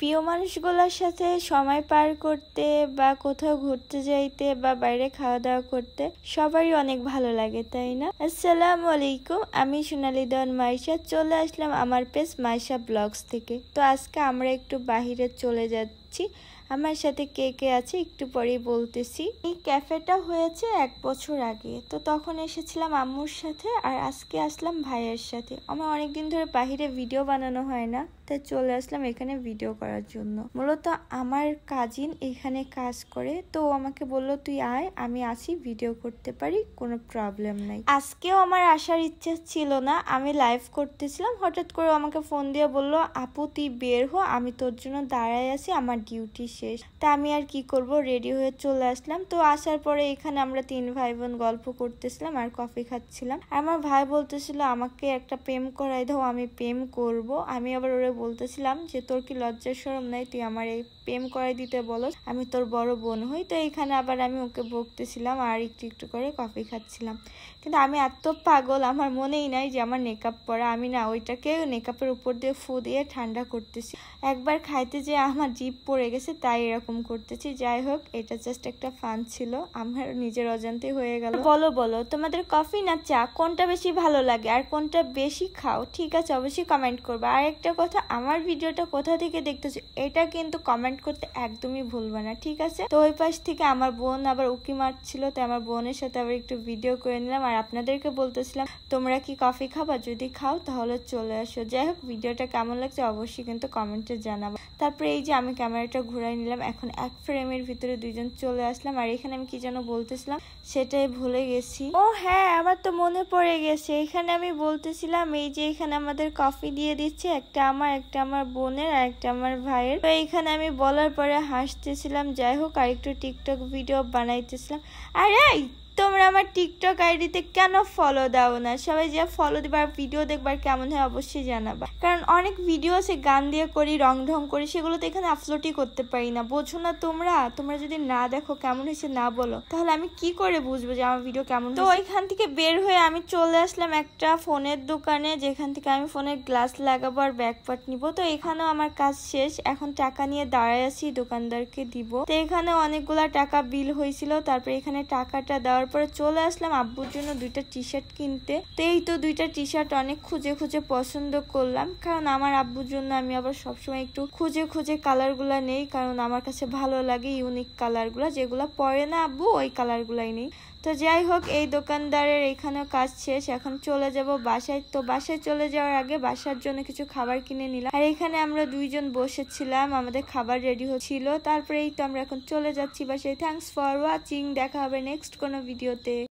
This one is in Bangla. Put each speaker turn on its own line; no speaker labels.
প্রিয় মানুষগুলোর সাথে সময় পার করতে বা কোথাও ঘুরতে যাইতে বা বাইরে খাওয়া দাওয়া করতে সবারই অনেক ভালো লাগে, তাই না? আসসালামু আলাইকুম, আমি সোনালী দেওয়ান মাইশা চলে আসলাম আমার পেজ মাইশা ব্লগস থেকে। তো আজকে আমরা একটু বাহিরে চলে যাচ্ছি। আমার সাথে কে কে আছে একটু পরেই বলতেছি। এই ক্যাফেটা হয়েছে 1 বছর আগে, তো তখন এসেছিলাম আম্মুর সাথে, আর আজকে আসলাম ভাইয়ের সাথে। আমার অনেকদিন ধরে বাহিরে ভিডিও বানানো হয় না, তাই চলে আসলাম এখানে ভিডিও করার জন্য। মূলত আমার কাজিন এখানে কাজ করে, তো আমাকে বললো তুই আয়, আমি আসি, ভিডিও করতে পারি, কোনো প্রবলেম নাই। আজকেও আমার আসার ইচ্ছা ছিল না, আমি লাইভ করতেছিলাম, হঠাৎ করে আমাকে ফোন দিয়ে বললো আপু তুই বের হ, আমি তোর জন্য দাঁড়ায় আছি, আমার ডিউটি শেষ। তা আমি আর কি করব, রেডি হয়ে চলে আসলাম। তো আসার পরে এখানে আমরা 3 ভাই বোন গল্প করতেছিলাম আর কফি খাচ্ছিলাম। আমার ভাই বলতেছিল আমাকে একটা প্রেম করাই দাও, আমি প্রেম করব। আমি আবার ওরে বলতেছিলাম যে তোর কি লজ্জা শরম নাই, তুই আমার এই প্রেম করাই দিতে বলো, আমি তোর বড় বোন হই। তো এইখানে আবার আমি ওকে বকতেছিলাম আর একটু একটু করে কফি খাচ্ছিলাম। কিন্তু আমি এত পাগল, আমার মনেই নাই যে আমার মেকআপ পরা। আমি না ওইটাকে মেকআপের উপর দিয়ে ফু দিয়ে ঠান্ডা করতেছি। একবার খাইতে যে আমার জিভ পড়ে গেছে, তাই এরকম করতেছি। যাই হোক, এটা জাস্ট একটা ফান ছিল, আমার নিজের অজান্তে হয়ে গেল। বলো বলো তোমাদের কফি না চা কোনটা বেশি ভালো লাগে আর কোনটা বেশি খাও? ঠিক আছে, অবশ্যই কমেন্ট করবে। আর একটা কথা, আমার ভিডিওটা কোথা থেকে দেখতেছো এটা কিন্তু কমেন্ট করতে একদমই ভুলবে না, ঠিক আছে? তো ওই পাশ থেকে আমার বোন আবার উকি মারছিল, তাই আমার বোনের সাথে আবার একটু ভিডিও করে নিলাম। আর আপনাদেরকে বলতেছিলাম তোমরা কি কফি খাবা? যদি খাও তাহলে চলে আসো। যাই হোক, ভিডিওটা কেমন লাগছে অবশ্যই কিন্তু কমেন্টে জানাবো। তারপরে এই যে আমি ক্যামেরাটা ঘুরাই নিলাম, এখন এক ফ্রেমের ভিতরে দুইজন চলে আসলাম। আর এখানে আমি কি যেন বলতেছিলাম সেটাই ভুলে গেছি। ও হ্যাঁ, আমার তো মনে পড়ে গেছে। এখানে আমি বলতেছিলাম এই যে এখানে আমাদের কফি দিয়ে দিচ্ছে, একটা আমার, একটা আমার বোনের, আর একটা আমার ভাইয়ের। তো এইখানে আমি বলার পরে হাসতেছিলাম। যাই হোক, আর একটু টিকটক ভিডিও বানাইতেছিলাম। আর এই তোমরা আমার টিকটক আইডিতে কেন ফলো দাও না? সবাই যা ফলো দিবার, ভিডিও দেখবার কেমন হয় অবশ্যই জানাবা। কারণ অনেক ভিডিও আছে গান দিয়ে করি, রং ঢং করি, সেগুলো তো এখানে আপলোডই করতে পারি না। বোঝো না তোমরা? তোমরা যদি না দেখো, কেমন হয়েছে না বলো, তাহলে আমি কি করে বুঝবো যে আমার ভিডিও কেমন? তো ওইখান থেকে বের হয়ে আমি চলে আসলাম একটা ফোনের দোকানে, যেখান থেকে আমি ফোনের গ্লাস লাগাবো আর ব্যাকপার্ট নিবো। তো এখানেও আমার কাজ শেষ, এখন টাকা নিয়ে দাঁড়ায় আছি, দোকানদারকে দিব। তো এখানে অনেকগুলা টাকা বিল হয়েছিল। তারপরে এখানে টাকাটা দেওয়ার পরে চলে আসলাম আব্বুর জন্য 2টা টি শার্ট কিনতে। তো এই তো 2টা টি শার্ট অনেক খুঁজে খুঁজে পছন্দ করলাম, কারণ আমার আব্বুর জন্য আমি আবার সবসময় একটু খুঁজে খুঁজে কালারগুলা নেই, কারণ আমার কাছে ভালো লাগে ইউনিক কালারগুলা, যেগুলো পরে না আব্বু ওই কালারগুলাই নেই। তো যাই হোক, এই দোকানদারের এখানেও কাজ শেষ, এখন চলে যাব বাসায়। তো বাসায় চলে যাওয়ার আগে বাসার জন্য কিছু খাবার কিনে নিলাম। আর এখানে আমরা দুইজন বসেছিলাম, আমাদের খাবার রেডি হচ্ছিল। তারপরে এই তো আমরা এখন চলে যাচ্ছি বাসায়। থ্যাঙ্কস ফর ওয়াচিং, দেখা হবে নেক্সট কোনো ভিডিওতে।